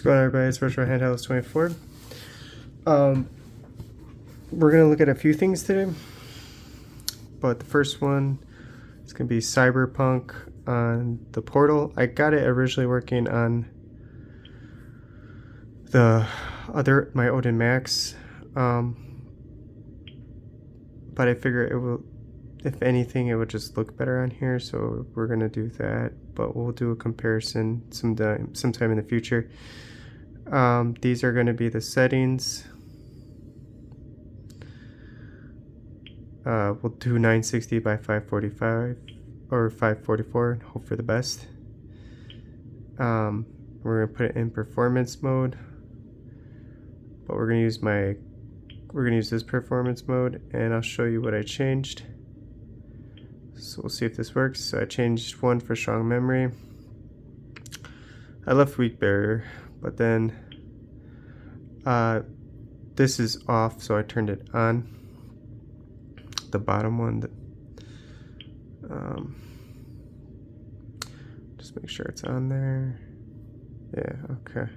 What's going on, everybody? It's Retro Handhelds 24. We're going to look at a few things today, but the first one is going to be Cyberpunk on the Portal. I got it originally working on my Odin Max, but I figure it will, if anything, it would just look better on here, so we're going to do that, but we'll do a comparison sometime in the future. These are going to be the settings. We'll do 960 by 545 or 544, hope for the best. We're going to put it in performance mode, but we're going to use this performance mode, and I'll show you what I changed. So we'll see if this works. So I changed one for strong memory. I left weak barrier, but then this is off, so I turned it on. The bottom one, just make sure it's on there. Yeah, okay.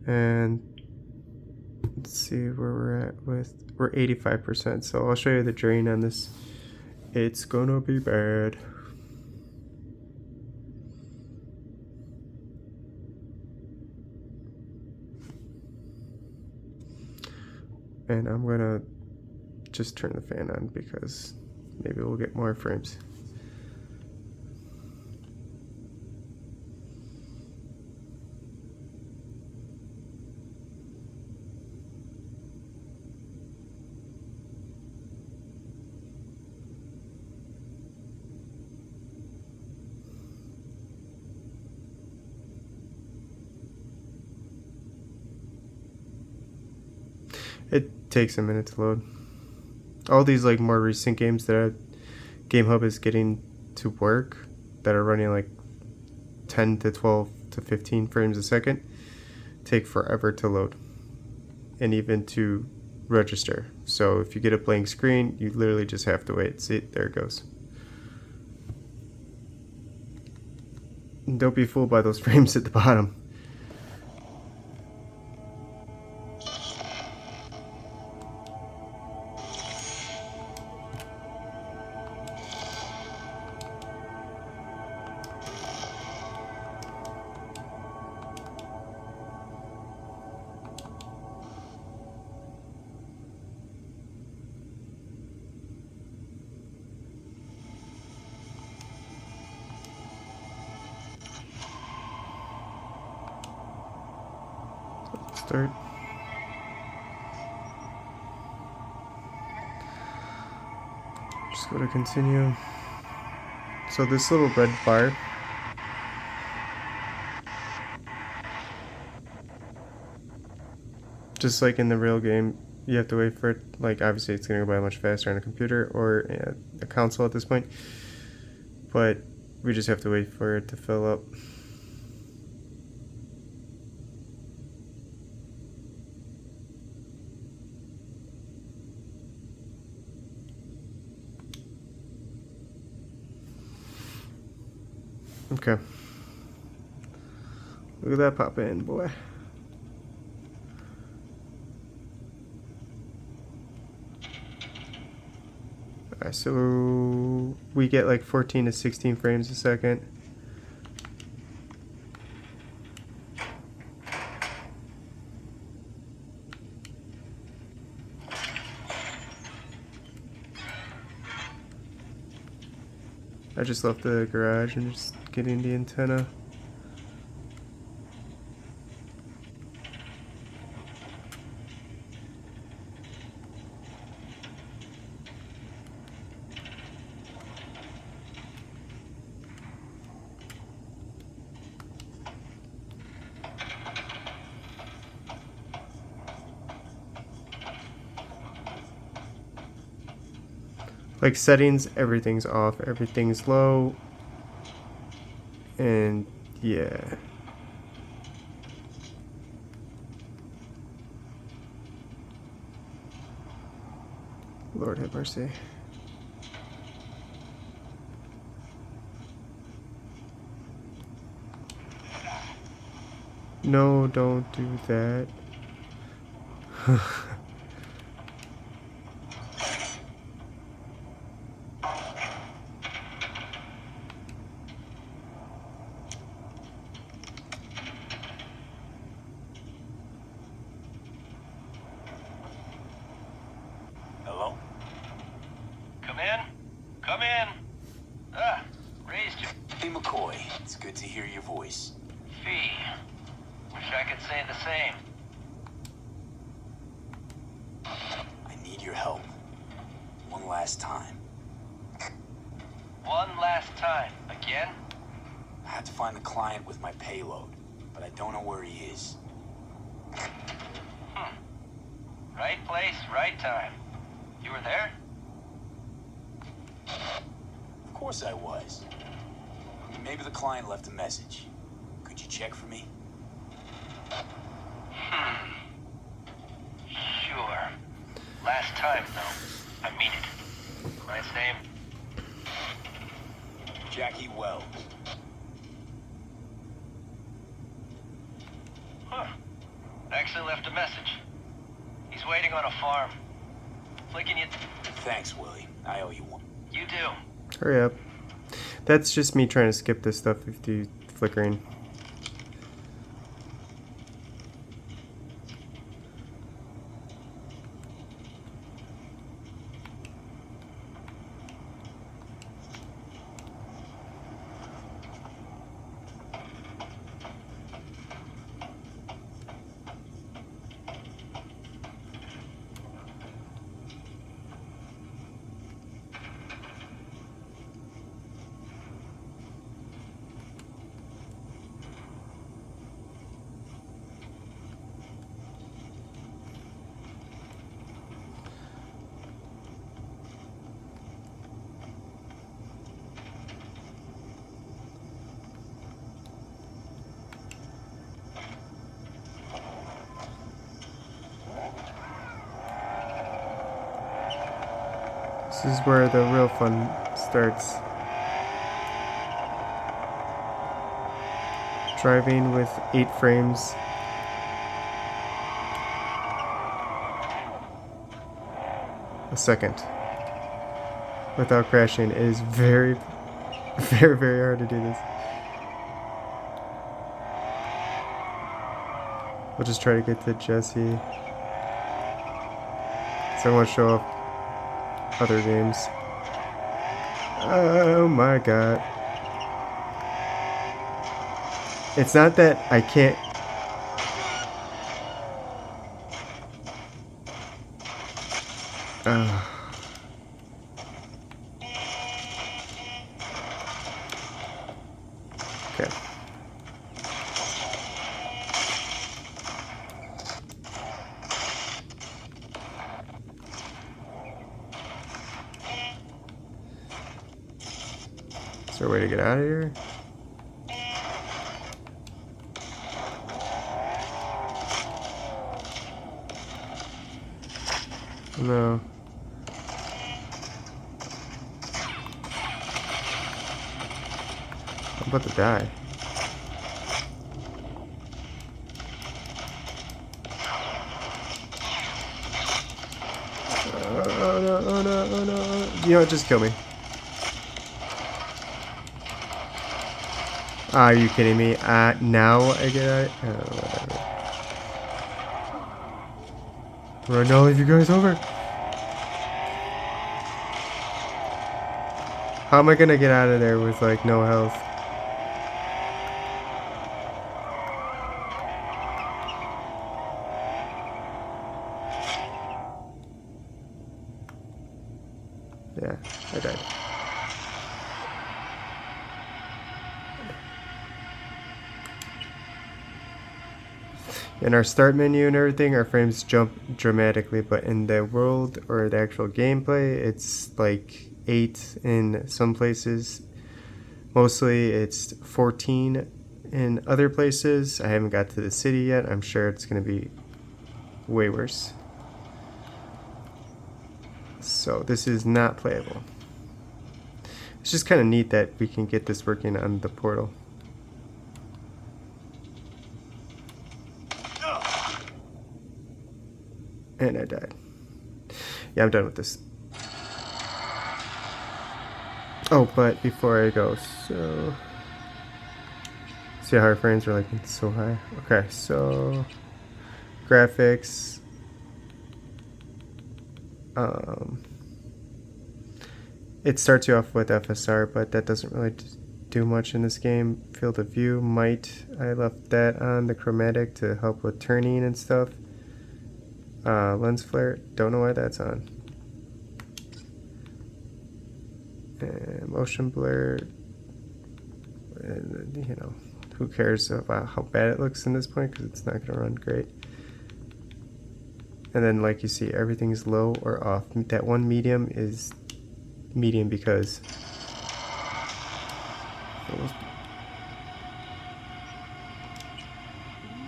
And let's see where we're at we're 85%, so I'll show you the drain on this. It's gonna be bad. And I'm gonna just turn the fan on because maybe we'll get more frames. It takes a minute to load. All these like more recent games that Gamehub is getting to work, that are running like 10 to 12 to 15 frames a second, take forever to load and even to register. So if you get a blank screen, you literally just have to wait. See, there it goes. And don't be fooled by those frames at the bottom. Start. Just go to continue. So this little red bar, just like in the real game, you have to wait for it. Like obviously it's gonna go by much faster on a computer or a console at this point, but we just have to wait for it to fill up. Okay. Look at that pop in, boy. Alright, so we get like 14 to 16 frames a second. I just left the garage and just getting the antenna. Like settings, everything's off, everything's low, and yeah. Lord have mercy. No, don't do that. Hello? Come in. Come in. Raised you. Hey, McCoy. It's good to hear your voice. Fee. Wish I could say the same. I need your help. One last time. One last time. Again? I had to find the client with my payload, but I don't know where he is. Right place, right time. You were there? Of course I was. Maybe the client left a message. Could you check for me? Sure. Last time, though. I mean it. Client's name? Jackie Wells. Huh. Actually left a message. He's waiting on a farm. Flicking you. Thanks, Willie. I owe you one. You do. Hurry up. That's just me trying to skip this stuff with the flickering. This is where the real fun starts. Driving with 8 frames. A second. Without crashing. It is very, very, very hard to do this. We'll just try to get to Jesse. So I want to show off other games. Oh my god. It's not that I can't. Okay. Is there a way to get out of here? No. I'm about to die. Oh no, oh no, oh no. You know what, just kill me. Are you kidding me? Now I get out? Oh, whatever. Run all of you guys over. How am I gonna get out of there with like no health? Yeah, I died. In our start menu and everything, our frames jump dramatically, but in the world or the actual gameplay, it's like 8 in some places. Mostly it's 14 in other places. I haven't got to the city yet. I'm sure it's going to be way worse. So this is not playable. It's just kind of neat that we can get this working on the portal. And I died. Yeah, I'm done with this. Oh, but before I go, so... See how our frames are like so high? Okay, so... Graphics... It starts you off with FSR, but that doesn't really do much in this game. Field of view might. I left that on, the chromatic, to help with turning and stuff. Lens flare, don't know why that's on. And motion blur, and, you know, who cares about how bad it looks in this point, because it's not going to run great. And then, like you see, everything's low or off. That one medium is medium because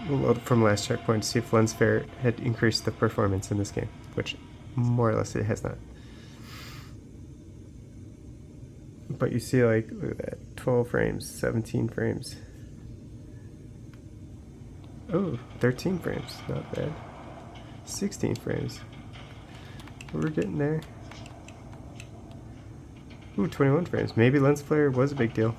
we'll load from last checkpoint to see if lens flare had increased the performance in this game, which more or less it has not. But you see, like, look at that, 12 frames, 17 frames. Oh, 13 frames, not bad. 16 frames. We're getting there. Ooh, 21 frames. Maybe lens flare was a big deal.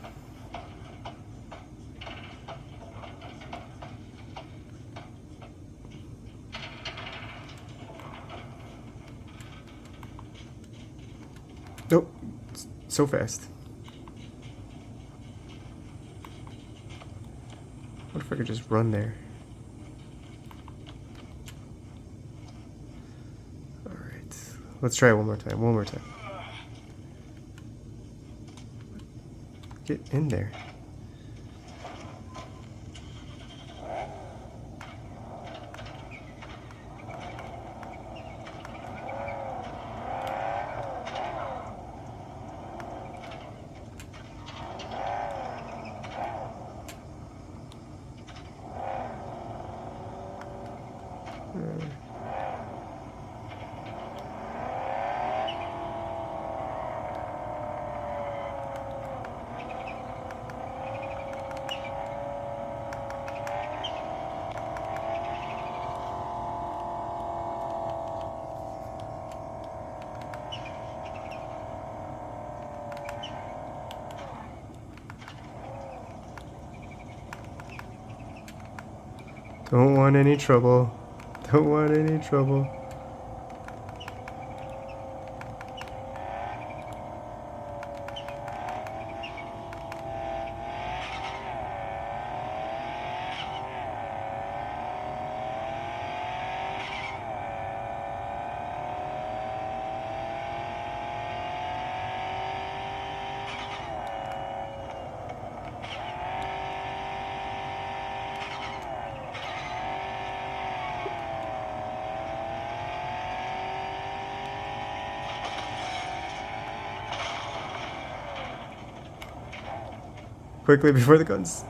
Nope. So fast. What if I could just run there? Alright. Let's try it one more time. One more time. Get in there. Don't want any trouble. Don't want any trouble. Quickly before the guns.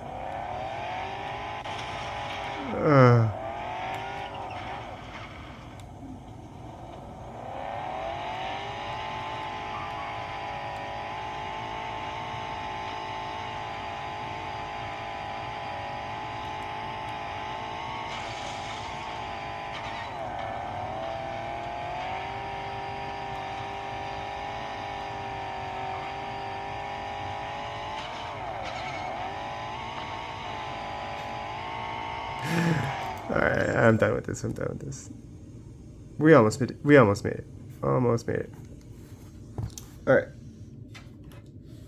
Alright, I'm done with this. I'm done with this. We almost made it. We almost made it. Almost made it. Alright.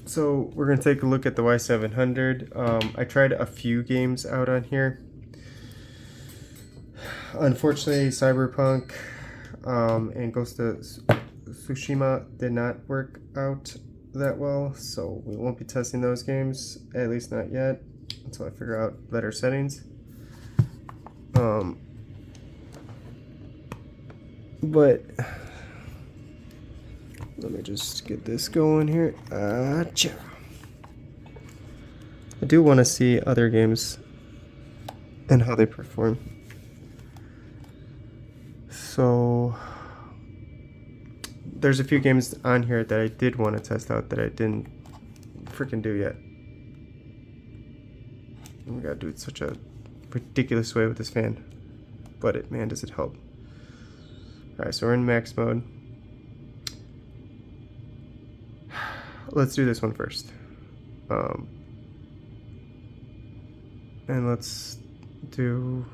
So we're going to take a look at the Y700. I tried a few games out on here. Unfortunately, Cyberpunk and Ghost of Tsushima did not work out that well, so we won't be testing those games, at least not yet, until I figure out better settings. But let me just get this going here. Achoo. I do want to see other games and how they perform. So there's a few games on here that I did want to test out that I didn't freaking do yet. We gotta do it such a ridiculous way with this fan, but man, does it help. Alright, so we're in max mode. Let's do this one first. And let's do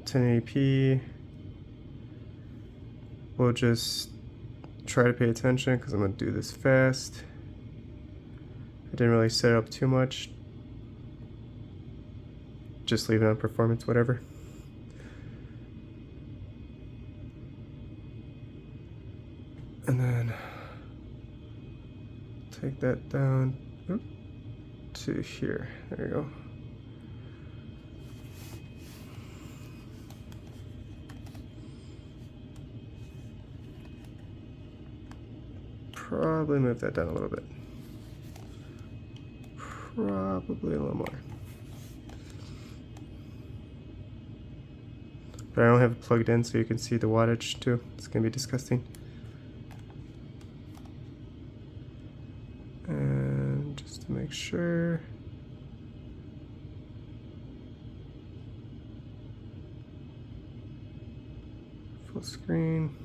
1080p. We'll just try to pay attention because I'm going to do this fast. I didn't really set it up too much. Just leave it on performance, whatever. And then take that down to here. There you go. Probably move that down a little bit. Probably a little more. But I don't have it plugged in so you can see the wattage too. It's gonna be disgusting. And just to make sure. Full screen.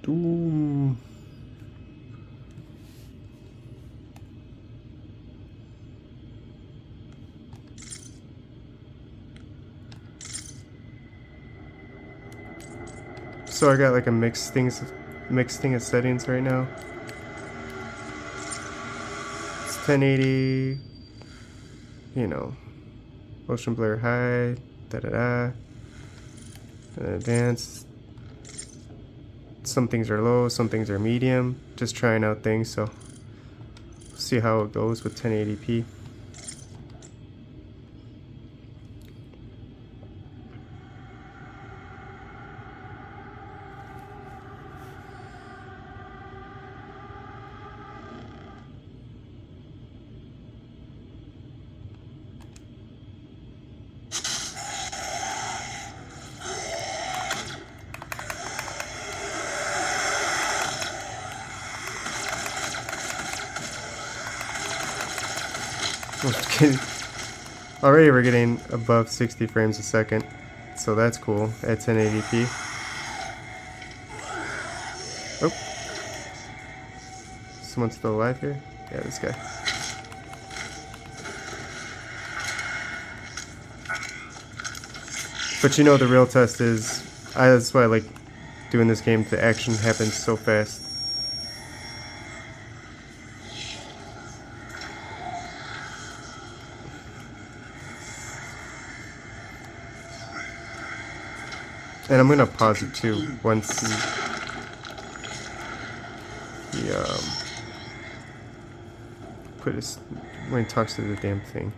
Doom. So I got like a mixed thing of settings right now. It's 1080, you know, motion blur high, and advanced. Some things are low, some things are medium. Just trying out things, so we'll see how it goes with 1080p. Already we're getting above 60 frames a second, so that's cool at 1080p. Oh, someone's still alive here? Yeah, this guy. But you know the real test is, that's why I like doing this game, the action happens so fast. And I'm gonna pause it too once he when he talks to the damn thing.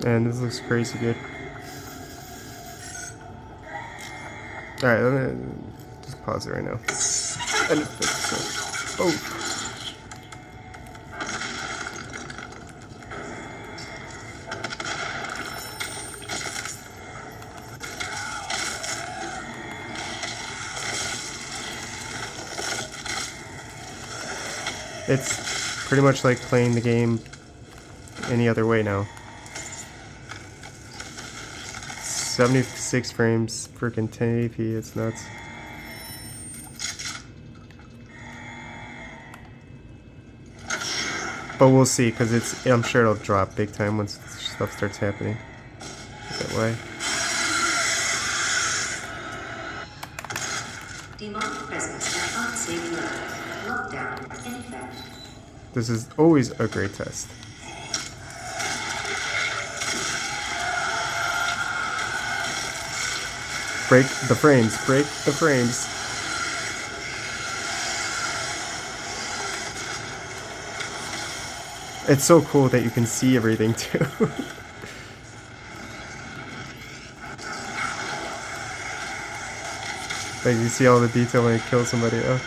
And this looks crazy good. Alright, let me just pause it right now. Oh! It's pretty much like playing the game any other way now. 76 frames, freaking 1080p, it's nuts. But we'll see, because I'm sure it'll drop big time once stuff starts happening. That way. This is always a great test. Break the frames, break the frames. It's so cool that you can see everything too. Like you see all the detail when it kills somebody. Oh.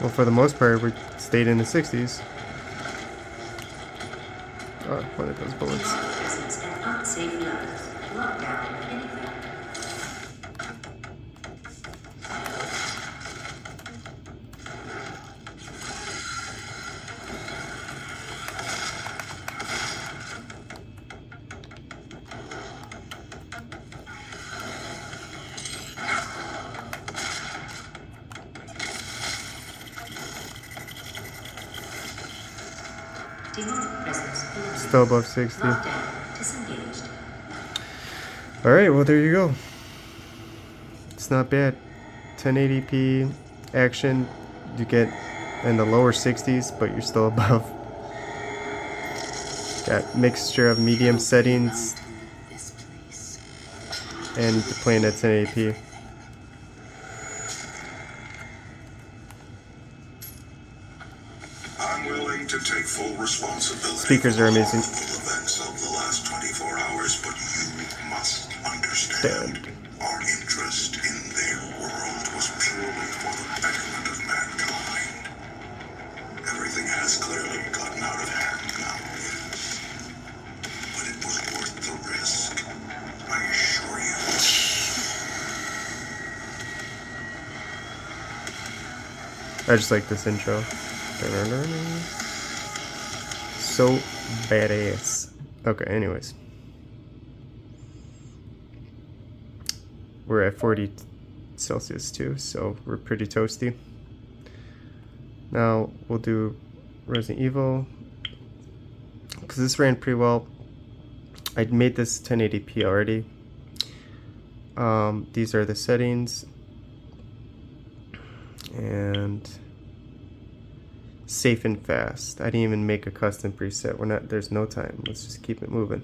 Well, for the most part, we stayed in the 60s. Oh, one of those bullets. Still above 60. Alright, well there you go. It's not bad. 1080p action, you get in the lower 60s, but you're still above. Got mixture of medium settings and playing at 1080p. I'm willing to take full responsibility. Speakers are amazing. Events of the last 24 hours, but you must understand. Our interest in their world was purely for the betterment of mankind. Everything has clearly gotten out of hand now, yes. But it was worth the risk, I assure you. I just like this intro. So badass. Okay, anyways. We're at 40 Celsius too, so we're pretty toasty. Now we'll do Resident Evil. Because this ran pretty well. I made this 1080p already. These are the settings. And safe and fast. I didn't even make a custom preset. There's no time. Let's just keep it moving.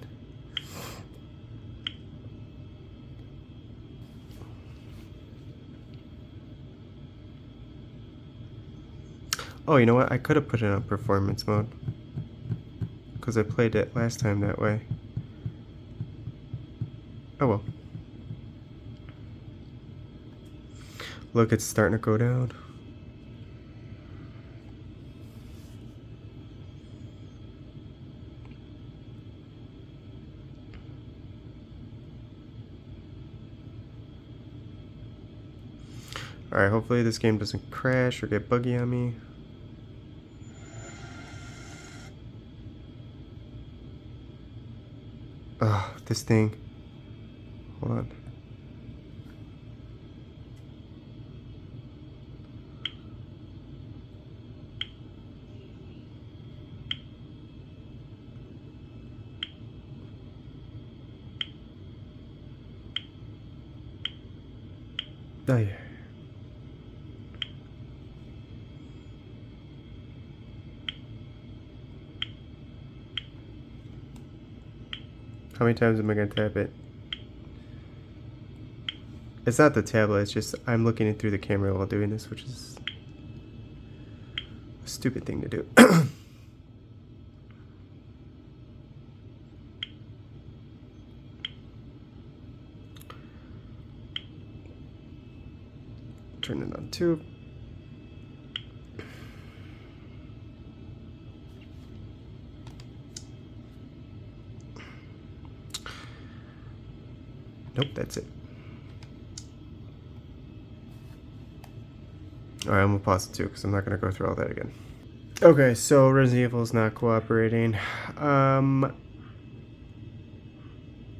Oh, you know what? I could have put it on performance mode. Because I played it last time that way. Oh well. Look, it's starting to go down. Alright, hopefully this game doesn't crash or get buggy on me. Ugh, this thing. Hold on. Oh yeah. How many times am I going to tap it? It's not the tablet, it's just I'm looking it through the camera while doing this, which is a stupid thing to do. Turn it on 2. Nope, that's it. Alright, I'm gonna pause it too because I'm not gonna go through all that again. Okay, so Resident Evil is not cooperating.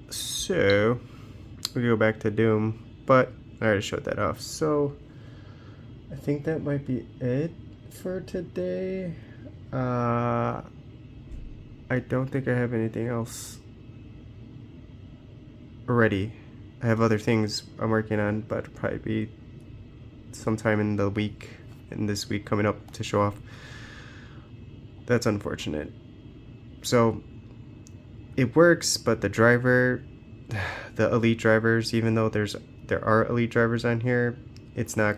So we go back to Doom, but I already showed that off. So I think that might be it for today. I don't think I have anything else ready. I have other things I'm working on, but it'll probably be sometime in this week coming up to show off. That's unfortunate. So it works, but the driver, the elite drivers, even though there are elite drivers on here, it's not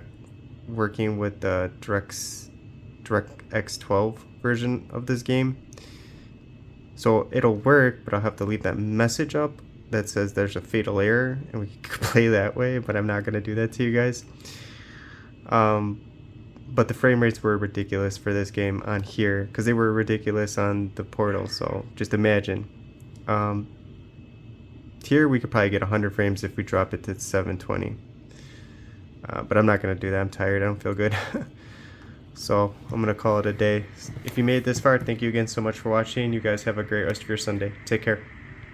working with the DirectX 12 version of this game. So it'll work, but I'll have to leave that message up that says there's a fatal error, and we can play that way, but I'm not going to do that to you guys. But the frame rates were ridiculous for this game on here, because they were ridiculous on the Portal, so just imagine. Here we could probably get 100 frames if we drop it to 720. But I'm not going to do that. I'm tired. I don't feel good. So I'm going to call it a day. If you made it this far, thank you again so much for watching. You guys have a great rest of your Sunday. Take care.